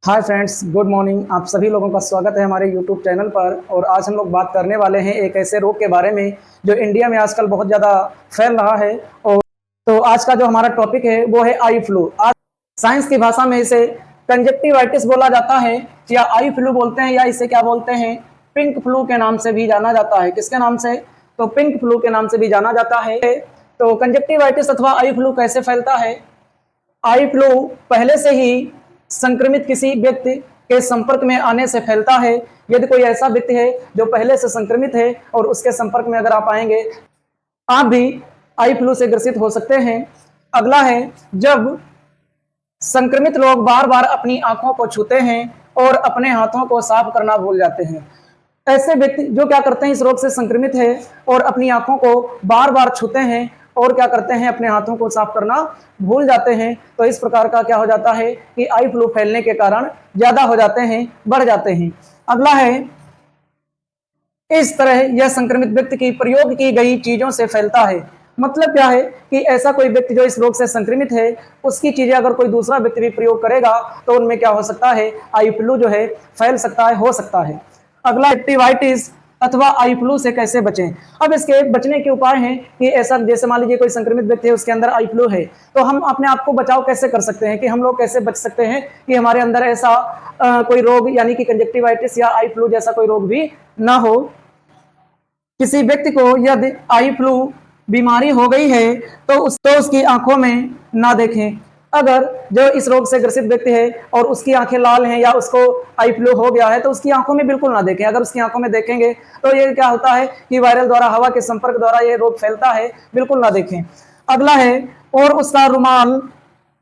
Hi friends, good morning. आप सभी लोगों का स्वागत है हमारे यूट्यूब चैनल पर। और आज हम लोग बात करने वाले हैं एक ऐसे रोग के बारे में जो इंडिया में आजकल बहुत ज़्यादा फैल रहा है। और तो आज का जो हमारा टॉपिक है वो है आई फ्लू। आज साइंस की भाषा में इसे कंजक्टिवाइटिस बोला जाता है, या आई फ्लू बोलते हैं, या इसे क्या बोलते हैं, पिंक फ्लू के नाम से भी जाना जाता है। किसके नाम से? तो पिंक फ्लू के नाम से भी जाना जाता है। तो कंजक्टिवाइटिस अथवा आई फ्लू कैसे फैलता है? आई फ्लू पहले से ही संक्रमित किसी व्यक्ति के संपर्क में आने से फैलता है। यदि कोई ऐसा व्यक्ति है जो पहले से संक्रमित है और उसके संपर्क में अगर आप आएंगे, आप भी आई फ्लू से ग्रसित हो सकते हैं। अगला है, जब संक्रमित लोग बार बार अपनी आंखों को छूते हैं और अपने हाथों को साफ करना भूल जाते हैं। ऐसे व्यक्ति जो क्या करते हैं, इस रोग से संक्रमित है और अपनी आंखों को बार बार छूते हैं और क्या करते हैं, अपने हाथों को साफ करना भूल जाते हैं। तो इस प्रकार का क्या हो जाता है कि आई फ्लू फैलने के कारण ज्यादा हो जाते हैं, बढ़ जाते हैं। अगला है, इस तरह यह संक्रमित व्यक्ति की प्रयोग की गई चीजों से फैलता है। मतलब क्या है कि ऐसा कोई व्यक्ति जो इस रोग से संक्रमित है, उसकी चीजें अगर कोई दूसरा व्यक्ति भी प्रयोग करेगा तो उनमें क्या हो सकता है, आई फ्लू जो है फैल सकता है, हो सकता है। अगला, एक्टिवाइटिस अथवा आई फ्लू से कैसे बचें। अब इसके बचने के उपाय हैं कि ऐसा, जैसे मान लीजिए कोई संक्रमित व्यक्ति है, उसके अंदर आई फ्लू है, तो हम अपने आप को बचाव कैसे कर सकते हैं, कि हम लोग कैसे बच सकते हैं कि हमारे अंदर ऐसा कोई रोग यानी कि कंजक्टिवाइटिस या आई फ्लू जैसा कोई रोग भी ना हो। किसी व्यक्ति को यदि आई फ्लू बीमारी हो गई है तो उसकी आंखों में ना देखें। अगर जो इस रोग से ग्रसित व्यक्ति है और उसकी आंखें लाल हैं या उसको आई फ्लू हो गया है, तो उसकी आंखों में बिल्कुल ना देखें। अगर उसकी आंखों में देखेंगे तो ये क्या होता है कि वायरल द्वारा, हवा के संपर्क द्वारा ये रोग फैलता है, बिल्कुल ना देखें। अगला है, और उसका रुमाल,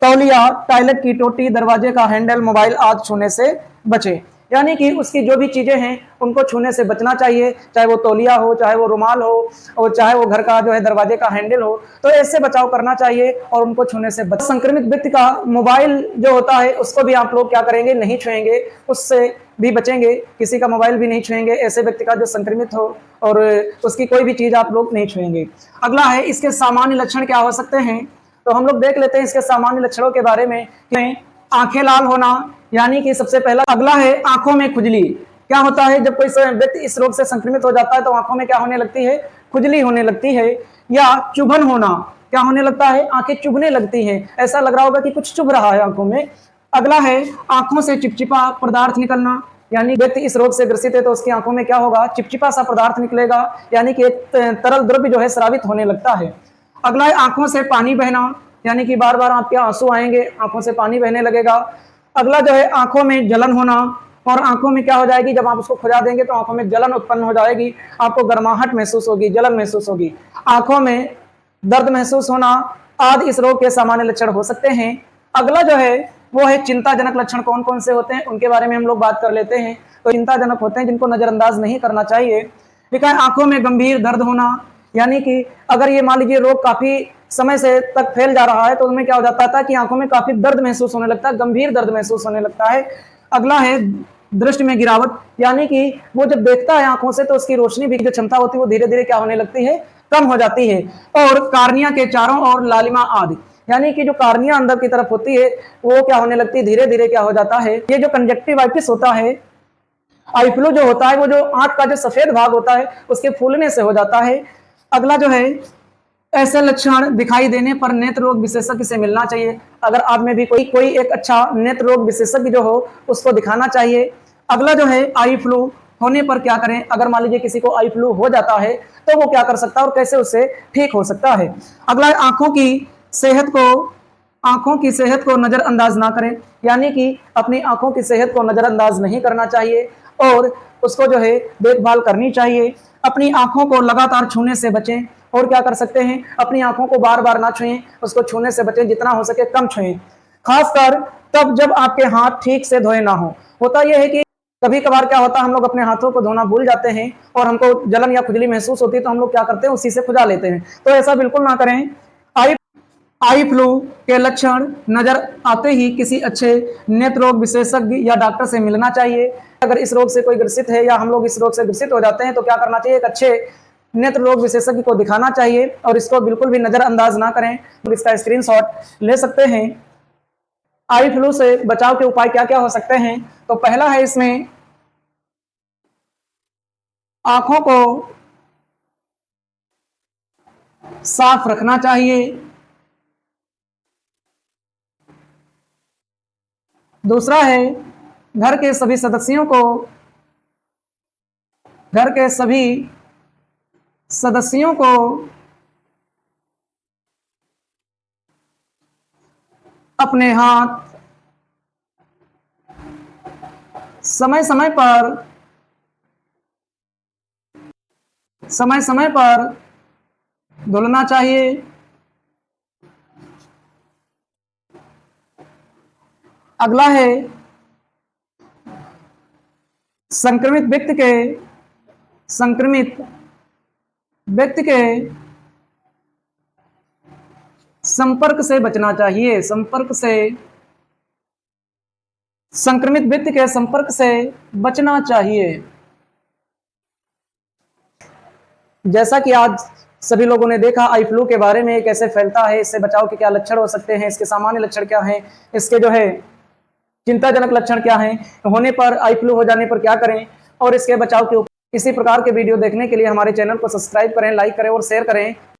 तौलिया, टॉयलेट की टोटी, दरवाजे का हैंडल, मोबाइल आदि छूने से बचे। यानी कि उसकी जो भी चीजें हैं उनको छूने से बचना चाहिए, चाहे वो तौलिया हो, चाहे वो रुमाल हो, और चाहे वो घर का जो है दरवाजे का हैंडल हो। तो ऐसे बचाव करना चाहिए और उनको छूने से बच। संक्रमित व्यक्ति का मोबाइल जो होता है उसको भी आप लोग क्या करेंगे, नहीं छुएंगे, उससे भी बचेंगे। किसी का मोबाइल भी नहीं छुएंगे, ऐसे व्यक्ति का जो संक्रमित हो, और उसकी कोई भी चीज आप लोग नहीं छुएंगे। अगला है, इसके सामान्य लक्षण क्या हो सकते हैं। तो हम लोग देख लेते हैं इसके सामान्य लक्षणों के बारे में। आंखें लाल होना, यानी कि सबसे पहला। अगला है, आंखों में खुजली। क्या होता है, जब कोई व्यक्ति इस रोग से संक्रमित हो जाता है तो आंखों में क्या होने लगती है, खुजली होने लगती है। या चुभन होना, क्या होने लगता है, आंखें चुभने लगती हैं, ऐसा लग रहा होगा कि कुछ चुभ रहा है आंखों में। अगला है, आंखों से चिपचिपा पदार्थ निकलना, यानी व्यक्ति इस रोग से ग्रसित है तो उसकी आंखों में क्या होगा, चिपचिपा सा पदार्थ निकलेगा, यानी कि एक तरल द्रव्य जो है स्रावित होने लगता है। अगला है, आंखों से पानी बहना, यानी कि बार बार आपके आंसू आएंगे, आंखों से पानी बहने लगेगा। अगला जो है, आंखों में जलन होना, और आंखों में क्या हो जाएगी, जब आप उसको खुजा देंगे तो आंखों में जलन उत्पन्न हो जाएगी, आपको गर्माहट महसूस होगी, जलन महसूस होगी। आंखों में दर्द महसूस होना आदि इस रोग के सामान्य लक्षण हो सकते हैं। अगला जो है वो है, चिंताजनक लक्षण कौन कौन से होते हैं, उनके बारे में हम लोग बात कर लेते हैं। तो चिंताजनक होते हैं जिनको नजरअंदाज नहीं करना चाहिए। लिखा है, आंखों में गंभीर दर्द होना, यानी कि अगर ये मान लीजिए रोग काफी समय से तक फैल जा रहा है तो उनमें क्या हो जाता था कि आंखों में काफी दर्द महसूस होने लगता है, गंभीर दर्द महसूस होने लगता है। अगला है, दृष्टि में गिरावट, यानी कि वो जब देखता है आंखों से तो उसकी रोशनी भी जो क्षमता होती है वो धीरे धीरे क्या होने लगती है, कम हो जाती है। और कार्निया के चारों ओर लालिमा आदि, यानी कि जो कार्निया अंदर की तरफ होती है वो क्या होने लगती है, धीरे धीरे क्या हो जाता है। ये जो कंजक्टिवाइटिस होता है, आई फ्लू जो होता है, वो जो आंख का जो सफेद भाग होता है उसके फूलने से हो जाता है। अगला जो है, ऐसे लक्षण दिखाई देने पर नेत्र रोग विशेषज्ञ से मिलना चाहिए। अगर आप में भी कोई एक अच्छा नेत्र रोग विशेषज्ञ जो हो उसको दिखाना चाहिए। अगला जो है, आई फ्लू होने पर क्या करें। अगर मान लीजिए किसी को आई फ्लू हो जाता है तो वो क्या कर सकता है और कैसे उससे ठीक हो सकता है। अगला है, आंखों की सेहत को नजरअंदाज ना करें, यानी कि अपनी आंखों की सेहत को नजरअंदाज नहीं करना चाहिए और उसको जो है देखभाल करनी चाहिए। अपनी आंखों को लगातार छूने से बचें। और क्या कर सकते हैं, अपनी आंखों को बार बार ना छुएं, उसको छूने से बचें, जितना हो सके कम छुएं। खासकर तब जब आपके हाथ ठीक से धोए ना हो। होता यह है कि कभी कभार क्या होता है, हम लोग अपने हाथों को धोना भूल जाते हैं और हमको जलन या खुजली महसूस होती है तो हम लोग क्या करते हैं, उसी से खुजा लेते हैं। तो ऐसा बिल्कुल ना करें। आई फ्लू के लक्षण नजर आते ही किसी अच्छे नेत्र रोग विशेषज्ञ या डॉक्टर से मिलना चाहिए। अगर इस रोग से कोई ग्रसित है या हम लोग इस रोग से ग्रसित हो जाते हैं तो क्या करना चाहिए, एक अच्छे नेत्र रोग विशेषज्ञ को दिखाना चाहिए और इसको बिल्कुल भी नजरअंदाज ना करें। इसका स्क्रीनशॉट ले सकते हैं। आई फ्लू से बचाव के उपाय क्या क्या हो सकते हैं? तो पहला है इसमें आंखों को साफ रखना चाहिए। दूसरा है घर के सभी सदस्यों को घर के सभी सदस्यों को अपने हाथ समय समय पर धुलना चाहिए। अगला है संक्रमित व्यक्ति के संपर्क से बचना चाहिए। संक्रमित व्यक्ति के संपर्क से बचना चाहिए। जैसा कि आज सभी लोगों ने देखा आई फ्लू के बारे में, कैसे फैलता है, इससे बचाव के क्या लक्षण हो सकते हैं, इसके सामान्य लक्षण क्या हैं, इसके जो है चिंताजनक लक्षण क्या हैं, होने पर आई फ्लू हो जाने पर क्या करें, और इसके बचाव के इसी प्रकार के वीडियो देखने के लिए हमारे चैनल को सब्सक्राइब करें, लाइक करें और शेयर करें।